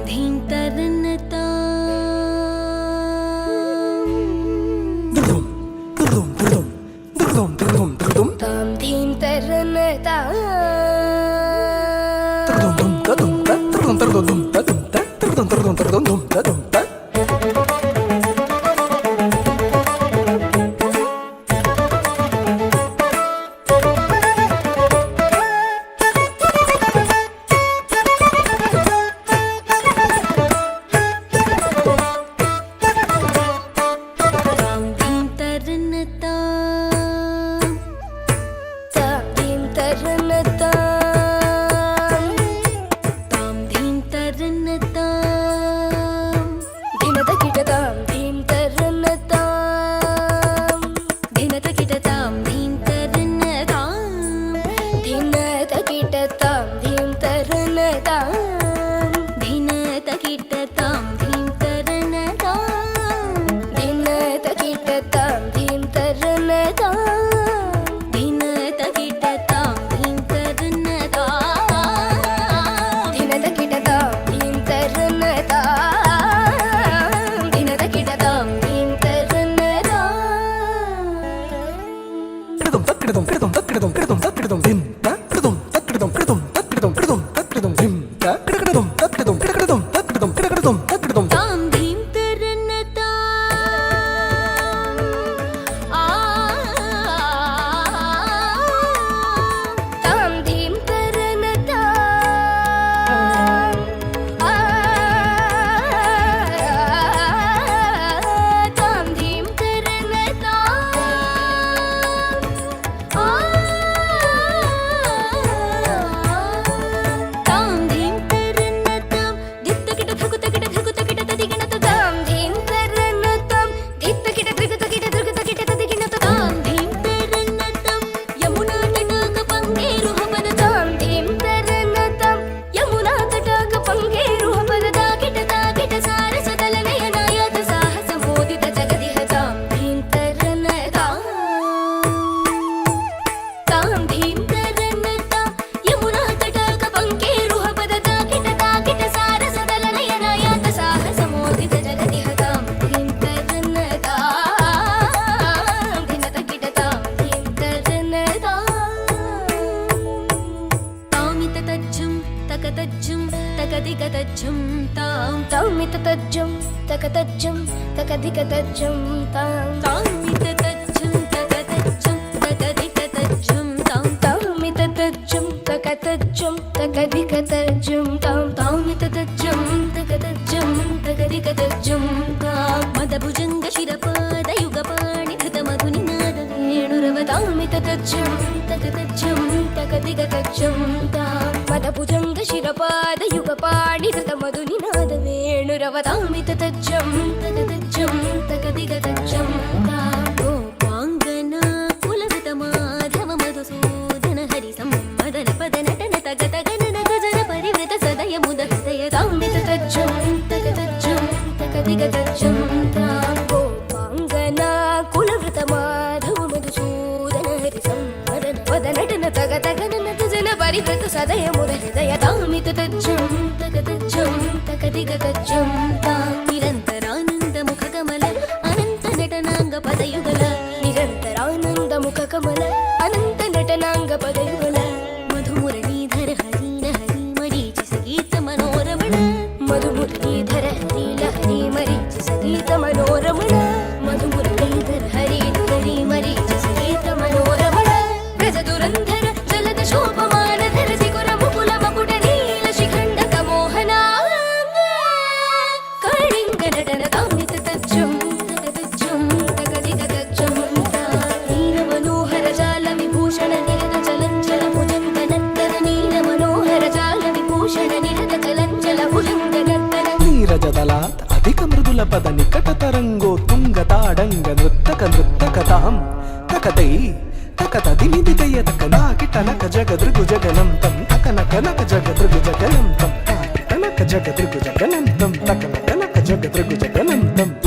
धीं तरन ताम धीं तरन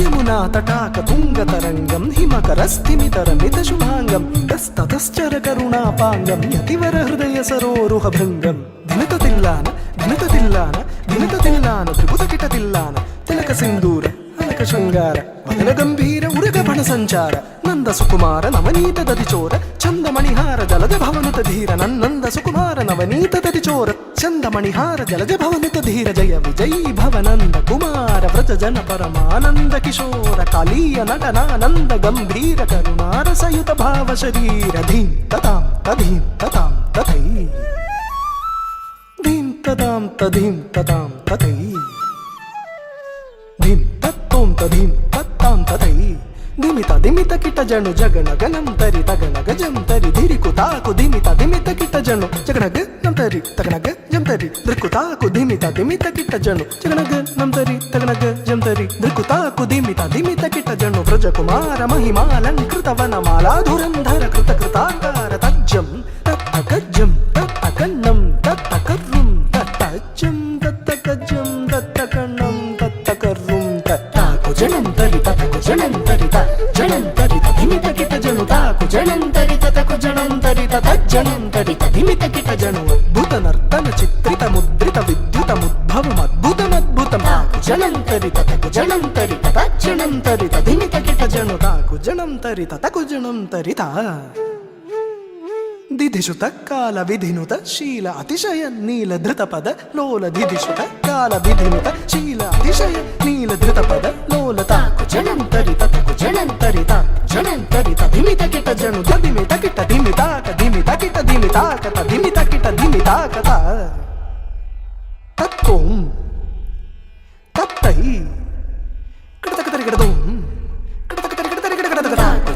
यमुना तटाक तुंग तरंगम हिमकरस्थिमितरमित शुभांगम तस्ततश्चर करुणापांगम यतिवर हृदय सरोरुह भृंगम धिनत तिल्लान ದಿನದ ತಿಲ್ಲಾನ ತ್ರಿಪುಟ ಕಿಟ ತಿಲ್ಲಾನ ತಿಲಕ ಸಿಂಧೂರ ಅಲಕ ಶೃಂಗಾರ ವದನ ಗಂಭೀರ ಉರಗ ಬಣ ಸಂಚಾರ ನಂದ ಸುಕುಮಾರ ನವನೀತ ದದಿ ಚೋರ ಚಂದ ಮಣಿಹಾರ ಜಲಜ ಭವನುತ ಧೀರ ನನ್ನಂದ ಸುಕುಮಾರ ನವನೀತ ದದಿ ಚೋರ ಚಂದ ಮಣಿಹಾರ ಜಲಜ ಭವನುತ ಧೀರ ಜಯ ವಿಜಯೀ ಭವನಂದ ಕುಮಾರ ವ್ರಜ ಜನ ಪರಮಾನಂದ ಕಿಶೋರ ಕಾಲೀಯ ನಟನಾನಂದ ಗಂಭೀರ ಕರುಣಾರ ಸಯುತ ಭಾವ ಶರೀರ ಧೀಂ ತತಾಂ ತಧೀಂ ತತಾಂ ತಥೈ ಧೀಂ ತದಾಂ ತಧೀಂ ತತಾಂ ತಥೈ ಧೀಂ ತತ್ತೋಂ ತಧೀಂ ತತ್ತಾಂ ತಥೈ ಧಿಮಿತ ಧಿಮಿತ ಕಿಟ ಜಣು ಜಗಣ ಗಣಂ ತರಿ ತಗಣ ಗಜಂ ತರಿ ಧಿರಿಕು ತಾಕು ಧಿಮಿತ ಧಿಮಿತ ಕಿಟ ಜಣು ಜಗಣಗ ನಂ ತರಿ ತಗಣಗ ಜಂ ತರಿ ದೃಕ್ಕು ತಾಕು ಧಿಮಿತ ಧಿಮಿತ ಕಿಟ ಜಣು ಜಗಣಗ ನಂ ತರಿ ತಗಣಗ ಜಂ ತರಿ ದೃಕ್ಕು ತಾಕು ಧಿಮಿತ ಧಿಮಿತ ಕಿಟ ಜಣು ಬ್ರಜಕುಮಾರ ಮಹಿಮಾಲಂಕೃತ ವನಮಾಲಾ ಧುರಂಧರ ಕೃತ ಕೃತಾಕಾರ ತಜ್ಜಂ ತತ್ತ ಗಜ್ಜಂ ತತ್ತ ಕಣ್ಣಂ ತತ್ತ ಕರ್ರುಂ ತತ್ತ ಅಜ್ಜಂ ತತ್ತ ಗಜ್ಜಂ ತತ್ತ ಕಣ್ಣಂ ತತ್ತ ಕರ್ರುಂ ತತ್ತಾಕು ಜಣಂತರಿ ತತಕು ಜಣಂತರಿ ಜಣಂತರಿ ಧಿಮಿತ ಕಿಟ ಜಣು ತಾಕು ಜಣಂತರಿ ತತಕು ಜಣಂತರಿ ತಜ್ಜಣಂತರಿ ಧಿಮಿತ ಕಿಟ ಜಣು ಅದ್ಭುತ ನರ್ತನ ಚಿತ್ರಿತ ಮುದ್ರಿತ ವಿದ್ಯುತ ಮುದ್ಭವಮದ್ಭುತಮದ್ಭುತಂ ತಾಕು ಜಣಂತರಿ ತತಕು ಜಣಂತರಿ ತಜ್ಜಣಂತರಿ ಧಿಮಿತ ಕಿಟ ಜಣು ತಾಕು ಜಣಂತರಿ ತತಕು ಜಣಂತರಿ ದಿಧಿಷುತ ಕಾಲ ವಿಧಿನುತ ಶೀಲ ಅತಿಶಯ ನೀಲ ಧೃತ ಪದ ಲೋಲ ದಿಧಿಷುತ ಕಾಲ ವಿಧಿನುತ ಶೀಲ ಅತಿಶಯ ನೀಲ ಧೃತ ಪದ ಲೋಲ ತಾಕು ಜಣಂತರಿ ತತಕು ಜಣಂತರಿ ಜಣಂತರಿ ಧಿಮಿತ ಕಿಟ ಜಣು ಧಿಮಿತ ಕಿಟ ಧಿಮಿತಾಕ ಧಿಮಿತ ಕಿಟ ಧಿಮಿತಾಕ ಧಿಮಿತ ಕಿಟ ಧಿಮಿತಾಕ ತತ್ತೋಂ ತತ್ತೈ ಕಿಡತಕತರಿ ಕಿಡದೋಂ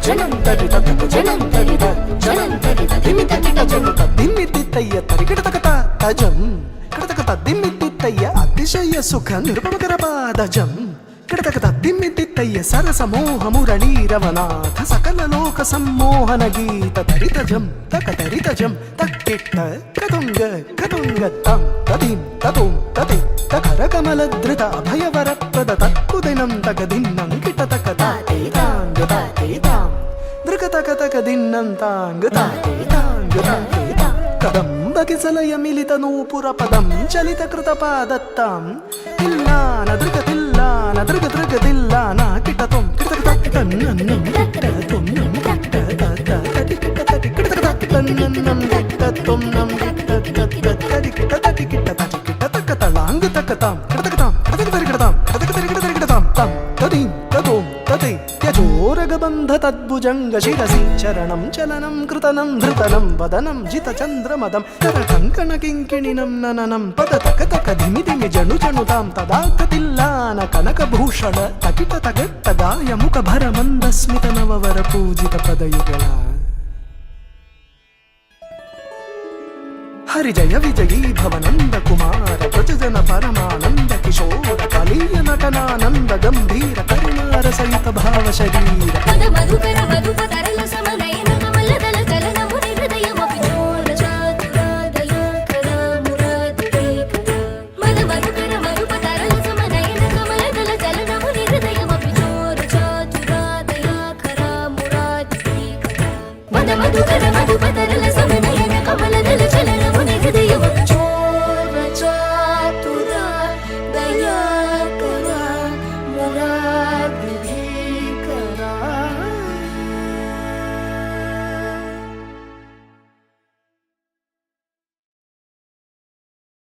ಜಣಂತರಿ ತತಕು ಜಣಂತರಿ ಜಣಂತರಿ ಧಿಮಿತ ಕಿಟ ಜಣು ಧಿಮ್ಮಿತಿತ್ತಯ್ಯ ತರಿ ಕಿಡತಕತ ತಜಂ ಕಿಡತಕತ ಧಿಮ್ಮಿತಿತ್ತಯ್ಯ ಅತಿಶಯ ಸುಖ ನಿರುಪಮಕರ ಪಾದಜಂ ಕಿಡತಕತ ಧಿಮ್ಮಿತಿತ್ತಯ್ಯ ಸರಸ ಮೋಹ ಮುರಳೀರವನಾಥ ಸಕಲ ಲೋಕ ಸಮ್ಮೋಹನ ಗೀತ ತರಿತಜಂ ತಕತರಿತಜಂ ತಕ್ಕಿಟ್ಟ ಕದುಂಗ ಕದುಂಗ ತಂ ತದಿಂ ತದುಂ ತದಿ ತಕರ ಕಮಲ ಧೃತ ಅಭಯವರ ಪ್ರದ ತಕ್ಕುದಿನಂ ತಗದಿನ್ನಂ ಕಿಟ ತಕ ತಾಂಗ ತಾಂ ದೃಕ ತಕ ತಕ ದಿನ್ನಂ ತಾಂಗ ತಾಂಗ ಕದಂಬ ಕಿಸಲಯ ಮಿಲಿತ ನೂಪುರ ಪದಂ ಚಲಿತ ಕೃತ ಪಾದತ್ತಾಂ ಇಲ್ಲಾನ ದೃಗ ತಿಲ್ಲಾನ ದೃಗ ದೃಗ ದಿಲ್ಲಾನ ಕಿಟ ತೊಂ ಕಿಟ ತನ್ನನ್ನಂ ಕಿಟ ತೊನ್ನಂ ಕಿಟ ತತ ತಟಿ ಕಿಟ ತಟಿ ಕಿಟ ತತ ತನ್ನನ್ನಂ ಕಿಟ ತೊನ್ನಂ ಕಿಟ ತತ ತಟಿ ಕಿಟ ತಟಿ ಕಿಟ ತಟಿ ಕಿಟ ತಕ ತಳಾಂಗ ತಕತಾಂ ಕಿಟ ತಕತಾಂ ಕಿಟ ತರಿ ಕಿಟತಾಂ ಕಿಟ ತರಿ ಕಿಟ ತರಿ ಕಿಟತಾಂ ತಂ ತದೀಂ ತದೋಂ ತತೈ ತ್ಯಜೋರಗಬಂಧ ತದ್ಭುಜಂಗ ಶಿರಸಿ ಚರಣಂ ಚಲನಂ ಕೃತನಂ ಧೃತನಂ ವದನಂ ಜಿತ ಚಂದ್ರಮದಂ ಕರ ಕಂಕಣ ಕಿಂಕಿಣಿನಂ ನನನಂ ಪದ ತಕ ತಕ ಧಿಮಿ ಧಿಮಿ ಜಣು ಜಣು ತಾಂ ತದಾಕ ತಿಲ್ಲಾನ ಕನಕ ಭೂಷಣ ತಕಿಟ ತಗಟ್ಟ ಗಾಯ ಮುಖ ಭರ ಮಂದ ಸ್ಮಿತ ನವವರ ಪೂಜಿತ ಪದಯುಗಳ ಹರಿಜಯ ವಿಜಯೀ ಭವನ